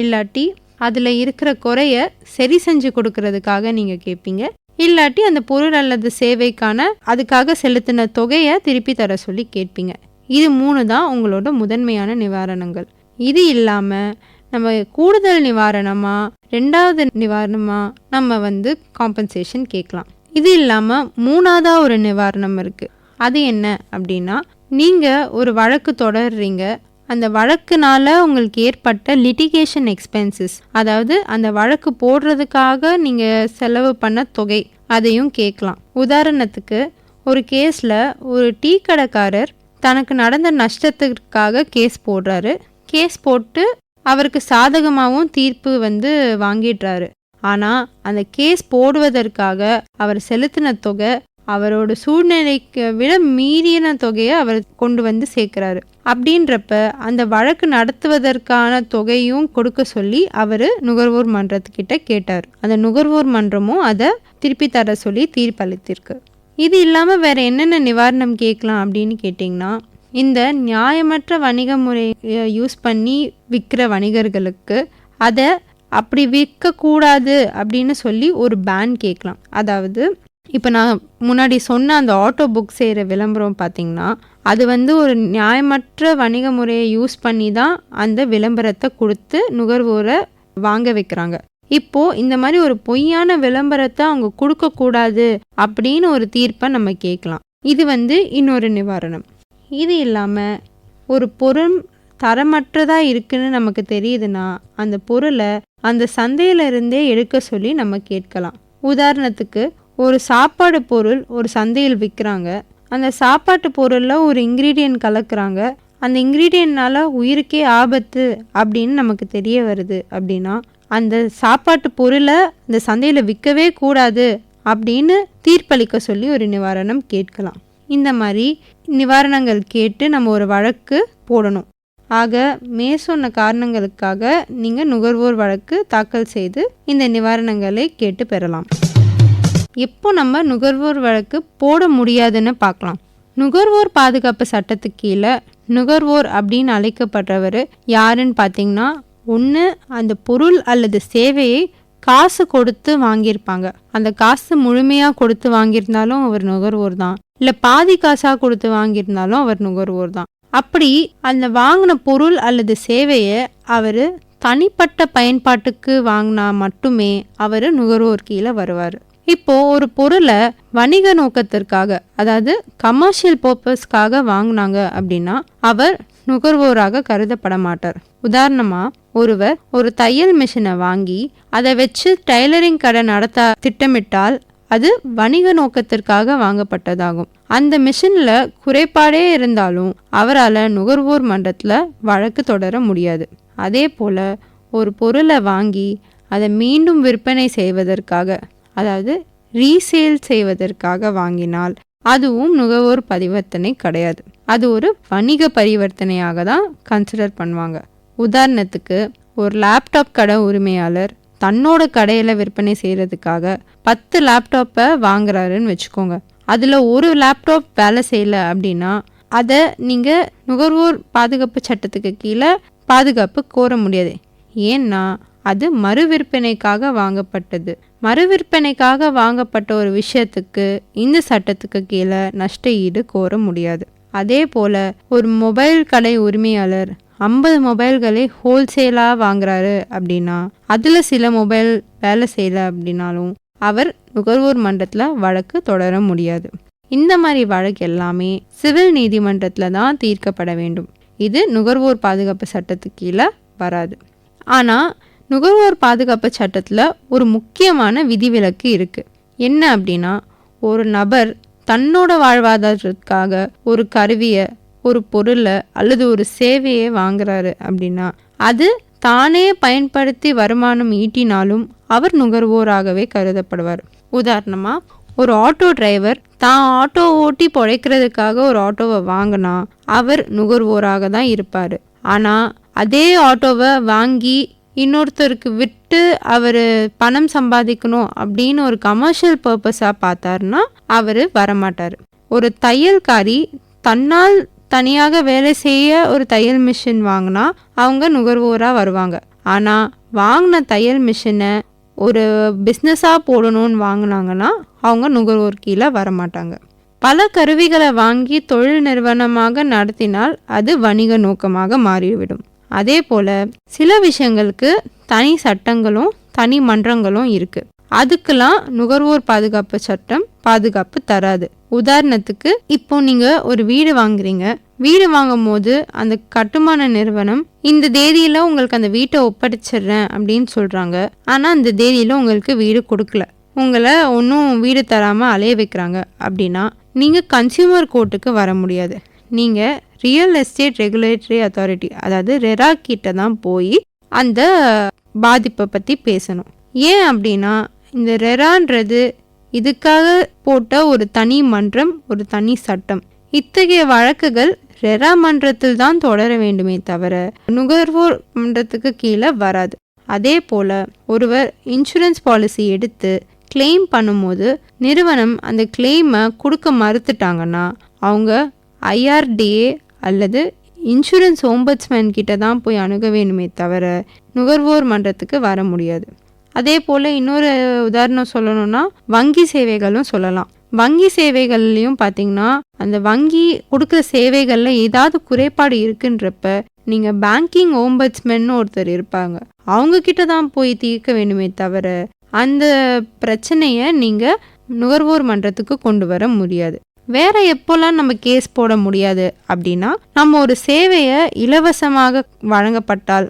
இல்லாட்டி அதில் இருக்கிற குறைய சரி செஞ்சு கொடுக்கறதுக்காக நீங்கள் கேட்பீங்க, இல்லாட்டி அந்த பொருள் அல்லது சேவைக்கான அதுக்காக செலுத்தின தொகையை திருப்பி தர சொல்லி கேட்பீங்க. இது 3 தான் உங்களோட முதன்மையான நிவாரணங்கள். இது இல்லாமல் நம்ம கூடுதல் நிவாரணமாக ரெண்டாவது நிவாரணமாக நம்ம காம்பன்சேஷன் கேட்கலாம். இது இல்லாமல் 3ஆவதாக ஒரு நிவாரணம் இருக்குது. அது என்ன அப்படின்னா, நீங்கள் ஒரு வழக்கு தொடர்றீங்க, அந்த வழக்குனால உங்களுக்கு ஏற்பட்ட லிட்டிகேஷன் எக்ஸ்பென்சஸ், அதாவது அந்த வழக்கு போடுறதுக்காக நீங்கள் செலவு பண்ண தொகை, அதையும் கேட்கலாம். உதாரணத்துக்கு ஒரு கேஸில் ஒரு டீ கடைக்காரர் தனக்கு நடந்த நஷ்டத்திற்காக கேஸ் போடுறாரு. கேஸ் போட்டு அவருக்கு சாதகமாகவும் தீர்ப்பு வாங்கிடுறாரு. ஆனால் அந்த கேஸ் போடுவதற்காக அவர் செலுத்தின தொகை அவரோட சூழ்நிலைக்கு விட மீறின தொகையை அவர் கொண்டு சேர்க்குறாரு. அப்படின்றப்ப அந்த வழக்கு நடத்துவதற்கான தொகையும் கொடுக்க சொல்லி அவர் நுகர்வோர் மன்றத்துக்கிட்ட கேட்டார். அந்த நுகர்வோர் மன்றமும் அதை திருப்பி தர சொல்லி தீர்ப்பளித்திருக்கு. இது இல்லாமல் வேற என்னென்ன நிவாரணம் கேட்கலாம் அப்படின்னு கேட்டிங்கன்னா, இந்த நியாயமற்ற வணிக முறையை யூஸ் பண்ணி விற்கிற வணிகர்களுக்கு அதை அப்படி விற்கக்கூடாது அப்படின்னு சொல்லி ஒரு பேன் கேட்கலாம். அதாவது இப்போ நான் முன்னாடி சொன்ன அந்த ஆட்டோ புக் செய்கிற விளம்பரம் பார்த்திங்கன்னா அது ஒரு நியாயமற்ற வணிக முறையை யூஸ் பண்ணி தான் அந்த விளம்பரத்தை கொடுத்து நுகர்வோரை வாங்க வைக்கிறாங்க. இப்போ இந்த மாதிரி ஒரு பொய்யான விளம்பரத்தை அவங்க கொடுக்கக்கூடாது அப்படின்னு ஒரு தீர்ப்பை நம்ம கேட்கலாம். இது இன்னொரு நிவாரணம். இது இல்லாமல் ஒரு பொருள் தரமற்றதாக இருக்குன்னு நமக்கு தெரியுதுன்னா அந்த பொருளை அந்த சந்தையிலிருந்தே எடுக்க சொல்லி நம்ம கேட்கலாம். உதாரணத்துக்கு ஒரு சாப்பாடு பொருள் ஒரு சந்தையில் விற்கிறாங்க. அந்த சாப்பாட்டு பொருளில் ஒரு இன்க்ரீடியன்ட் கலக்குறாங்க. அந்த இன்க்ரீடியன்ட்னால உயிருக்கே ஆபத்து அப்படின்னு நமக்கு தெரிய வருது அப்படின்னா அந்த சாப்பாட்டு பொருளை இந்த சந்தையில் விற்கவே கூடாது அப்படின்னு தீர்ப்பளிக்க சொல்லி ஒரு நிவாரணம் கேட்கலாம். இந்த மாதிரி நிவாரணங்கள் கேட்டு நம்ம ஒரு வழக்கு போடணும். ஆக மேற்சொன்ன காரணங்களுக்காக நீங்கள் நுகர்வோர் வழக்கு தாக்கல் செய்து இந்த நிவாரணங்களை கேட்டு பெறலாம். எப்போ நம்ம நுகர்வோர் வழக்கு போட முடியாதுன்னு பார்க்கலாம். நுகர்வோர் பாதுகாப்பு சட்டத்துக்கு கீழே நுகர்வோர் அப்படின்னு அழைக்கப்படுறவர் யாருன்னு பார்த்தீங்கன்னா, ஒன்று அந்த பொருள் அல்லது சேவையை காசு கொடுத்து வாங்கியிருப்பாங்க. அந்த காசு முழுமையாக கொடுத்து வாங்கியிருந்தாலும் அவர் நுகர்வோர் தான், இல்லை பாதி காசாக கொடுத்து வாங்கியிருந்தாலும் அவர் நுகர்வோர் தான். அப்படி அந்த வாங்கின பொருள் அல்லது சேவையை அவர் தனிப்பட்ட பயன்பாட்டுக்கு வாங்கினா மட்டுமே அவர் நுகர்வோர் கீழே வருவார். இப்போ ஒரு பொருளை வணிக நோக்கத்திற்காக, அதாவது கமர்ஷியல் பர்பஸ்க்காக வாங்கினாங்க அப்படின்னா அவர் நுகர்வோராக கருதப்பட மாட்டார். உதாரணமா ஒருவர் ஒரு தையல் மிஷினை வாங்கி அதை வச்சு டைலரிங் கடை நடத்த திட்டமிட்டால் அது வணிக நோக்கத்திற்காக வாங்கப்பட்டதாகும். அந்த மிஷின்ல குறைபாடே இருந்தாலும் அவரால் நுகர்வோர் மன்றத்தில் வழக்கு தொடர முடியாது. அதே போல ஒரு பொருளை வாங்கி அதை மீண்டும் விற்பனை செய்வதற்காக, அதாவது ரீசேல் செய்வதற்காக வாங்கினால் அதுவும் நுகர்வோர் பரிவர்த்தனை கிடையாது. அது ஒரு வணிக பரிவர்த்தனையாக தான் கன்சிடர் பண்ணுவாங்க. உதாரணத்துக்கு ஒரு லேப்டாப் கடை உரிமையாளர் தன்னோட கடையில் விற்பனை செய்கிறதுக்காக 10 லேப்டாப்பை வாங்குறாருன்னு வச்சுக்கோங்க. அதில் ஒரு லேப்டாப் வேலை செய்யலை அப்படின்னா அதை நீங்கள் நுகர்வோர் பாதுகாப்பு சட்டத்துக்கு கீழே பாதுகாப்பு கோர முடியாது. ஏன்னா அது மறு விற்பனைக்காக வாங்கப்பட்டது. மறு விற்பனைக்காக வாங்கப்பட்ட ஒரு விஷயத்துக்கு இந்த சட்டத்துக்கு கீழே நஷ்ட ஈடு கோர முடியாது. அதே போல் ஒரு மொபைல் கடை உரிமையாளர் 50 மொபைல்களை ஹோல்சேலாக வாங்குறாரு அப்படின்னா அதில் சில மொபைல் வேலை செய்யலை அப்படின்னாலும் அவர் நுகர்வோர் மன்றத்தில் வழக்கு தொடர முடியாது. இந்த மாதிரி வழக்கு எல்லாமே சிவில் நீதிமன்றத்தில் தான் தீர்க்கப்பட வேண்டும். இது நுகர்வோர் பாதுகாப்பு சட்டத்துக்கு கீழே வராது. ஆனால் நுகர்வோர் பாதுகாப்பு சட்டத்தில் ஒரு முக்கியமான விதிவிலக்கு இருக்குது. என்ன அப்படின்னா, ஒரு நபர் தன்னோட வாழ்வாதாரத்திற்காக ஒரு கருவியை, ஒரு பொருளை அல்லது ஒரு சேவையை வாங்குறாரு அப்படின்னா அது தானே பயன்படுத்தி வருமானம் ஈட்டினாலும் அவர் நுகர்வோராகவே கருதப்படுவார். உதாரணமாக ஒரு ஆட்டோ டிரைவர் தான் ஆட்டோ ஓட்டி பிழைக்கிறதுக்காக ஒரு ஆட்டோவை வாங்கினா அவர் நுகர்வோராக தான் இருப்பார். ஆனால் அதே ஆட்டோவை வாங்கி இன்னொருத்தருக்கு விட்டு அவர் பணம் சம்பாதிக்கணும் அப்படின்னு ஒரு கமர்ஷியல் பர்பஸாக பார்த்தாருன்னா அவர் வரமாட்டார். ஒரு தையல்காரி தன்னால் தனியாக வேலை செய்ய ஒரு தையல் மிஷின் வாங்கினா அவங்க நுகர்வோராக வருவாங்க. ஆனால் வாங்கின தையல் மிஷினை ஒரு பிஸ்னஸாக போடணும்னு வாங்கினாங்கன்னா அவங்க நுகர்வோர் கீழே வரமாட்டாங்க. பல கருவிகளை வாங்கி தொழில் நிறுவனமாக நடத்தினால் அது வணிக நோக்கமாக மாறிவிடும். அதே போல் சில விஷயங்களுக்கு தனி சட்டங்களும் தனி மன்றங்களும் இருக்குது. அதுக்கெல்லாம் நுகர்வோர் பாதுகாப்பு சட்டம் பாதுகாப்பு தராது. உதாரணத்துக்கு இப்போ நீங்கள் ஒரு வீடு வாங்குறீங்க. வீடு வாங்கும் போது அந்த கட்டுமான நிறுவனம் இந்த தேதியில் உங்களுக்கு அந்த வீட்டை ஒப்படைச்சிடுறேன் அப்படின்னு சொல்கிறாங்க. ஆனால் அந்த தேதியில் உங்களுக்கு வீடு கொடுக்கல, உங்களை ஒன்றும் வீடு தராமல் அலைய வைக்கிறாங்க அப்படின்னா நீங்கள் கன்சியூமர் கோர்ட்டுக்கு வர முடியாது. நீங்கள் ரியல் எஸ்டேட் ரெகுலேட்டரி அத்தாரிட்டி, அதாவது ரெரா கிட்ட தான் போய் அந்த பாதிப்பை பற்றி பேசணும். ஏன் அப்படின்னா இந்த ரெரான்றது இதுக்காக போட்ட ஒரு தனி மன்றம், ஒரு தனி சட்டம். இத்தகைய வழக்குகள் ரெரா மன்றத்தில் தான் தொடர வேண்டுமே தவிர நுகர்வோர் மன்றத்துக்கு கீழே வராது. அதே போல் ஒருவர் இன்சூரன்ஸ் பாலிசி எடுத்து கிளைம் பண்ணும்போது நிறுவனம் அந்த கிளைமை கொடுக்க மறுத்துட்டாங்கன்னா அவங்க IRDA அல்லது இன்சூரன்ஸ் ஓம்பட்ஸ்மேன் கிட்ட தான் போய் அணுக வேண்டுமே தவிர நுகர்வோர் மன்றத்துக்கு வர முடியாது. அதே போல் இன்னொரு உதாரணம் சொல்லணும்னா வங்கி சேவைகளும் சொல்லலாம். வங்கி சேவைகள்லையும் பார்த்தீங்கன்னா அந்த வங்கி கொடுக்குற சேவைகளில் ஏதாவது குறைபாடு இருக்குன்றப்ப நீங்கள் பேங்கிங் ஓம்பட்ஸ்மேன் ஒருத்தர் இருப்பாங்க. அவங்க கிட்ட தான் போய் தீர்க்க வேண்டுமே தவிர அந்த பிரச்சனையை நீங்கள் நுகர்வோர் மன்றத்துக்கு கொண்டு வர முடியாது. வேற எப்போல்லாம் நம்ம கேஸ் போட முடியாது அப்படின்னா, நம்ம ஒரு சேவையை இலவசமாக வழங்கப்பட்டால்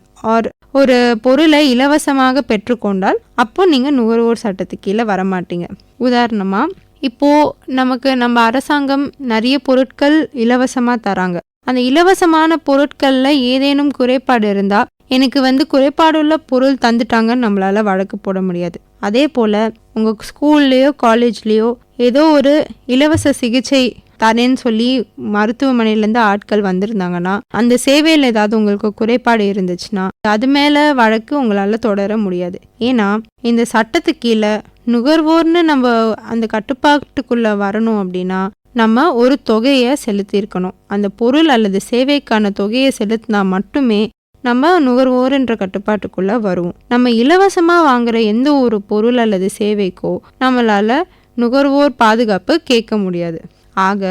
ஒரு பொருளை இலவசமாக பெற்றுக்கொண்டால் அப்போ நீங்கள் நுகர்வோர் சட்டத்துக்கு கீழே வரமாட்டீங்க. உதாரணமாக இப்போ நம்ம அரசாங்கம் நிறைய பொருட்கள் இலவசமாக தராங்க. அந்த இலவசமான பொருட்களில் ஏதேனும் குறைபாடு இருந்தால் எனக்கு குறைபாடுள்ள பொருள் தந்துட்டாங்கன்னு நம்மளால வழக்கு போட முடியாது. அதே போல் உங்கள் ஸ்கூல்லையோ காலேஜ்லேயோ ஏதோ ஒரு இலவச சிகிச்சை தரேன்னு சொல்லி மருத்துவமனையிலேருந்து ஆட்கள் வந்திருந்தாங்கன்னா, அந்த சேவையில் ஏதாவது உங்களுக்கு குறைபாடு இருந்துச்சுன்னா அது மேலே வழக்கு உங்களால் தொடர முடியாது. ஏன்னா இந்த சட்டத்துக்கு கீழே நுகர்வோர்னு நம்ம அந்த கட்டுப்பாட்டுக்குள்ளே வரணும் அப்படின்னா நம்ம ஒரு தொகையை செலுத்தியிருக்கணும். அந்த பொருள் அல்லது சேவைக்கான தொகையை செலுத்தினா மட்டுமே நம்ம நுகர்வோர்ன்ற கட்டுப்பாட்டுக்குள்ளே வருவோம். நம்ம இலவசமாக வாங்குகிற எந்த ஒரு பொருள் அல்லது சேவைக்கோ நம்மளால் நுகர்வோர் பாதுகாப்பு கேட்க முடியாது. ஆக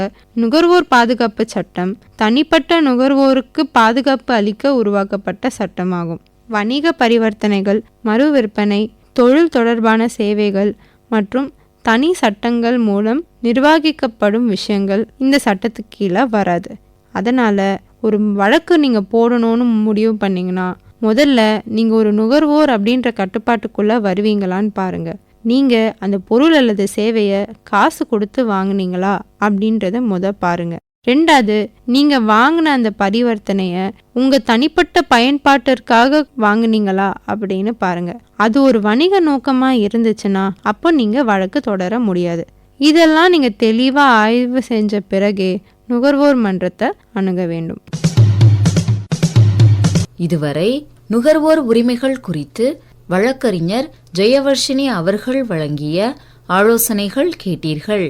நுகர்வோர் பாதுகாப்பு சட்டம் தனிப்பட்ட நுகர்வோருக்கு பாதுகாப்பு அளிக்க உருவாக்கப்பட்ட சட்டமாகும். வணிக பரிவர்த்தனைகள், மறு விற்பனை, தொழில் தொடர்பான சேவைகள் மற்றும் தனி சட்டங்கள் மூலம் நிர்வகிக்கப்படும் விஷயங்கள் இந்த சட்டத்துக்கு கீழே வராது. அதனால் ஒரு வழக்கு நீங்கள் போடணும்னு முடிவு பண்ணிங்கன்னா முதல்ல நீங்கள் ஒரு நுகர்வோர் அப்படின்ற கட்டுப்பாட்டுக்குள்ளே வருவீங்களான்னு பாருங்கள். நீங்கள் அந்த பொருள் அல்லது சேவையை காசு கொடுத்து வாங்குனீங்களா அப்படின்றத பாருங்கள். ரெண்டாவது, நீங்கள் வாங்கின அந்த பரிவர்த்தனையை உங்கள் தனிப்பட்ட பயன்பாட்டிற்காக வாங்குனீங்களா அப்படின்னு பாருங்கள். அது ஒரு வணிக நோக்கமாக இருந்துச்சுன்னா அப்போ நீங்கள் வழக்கு தொடர முடியாது. இதெல்லாம் நீங்கள் தெளிவாக ஆய்வு செஞ்ச பிறகே நுகர்வோர் மன்றத்தை அணுக வேண்டும். இதுவரை நுகர்வோர் உரிமைகள் குறித்து வழக்கறிஞர் ஜெயவர்ஷினி அவர்கள் வழங்கிய ஆலோசனைகள் கேட்டீர்கள்.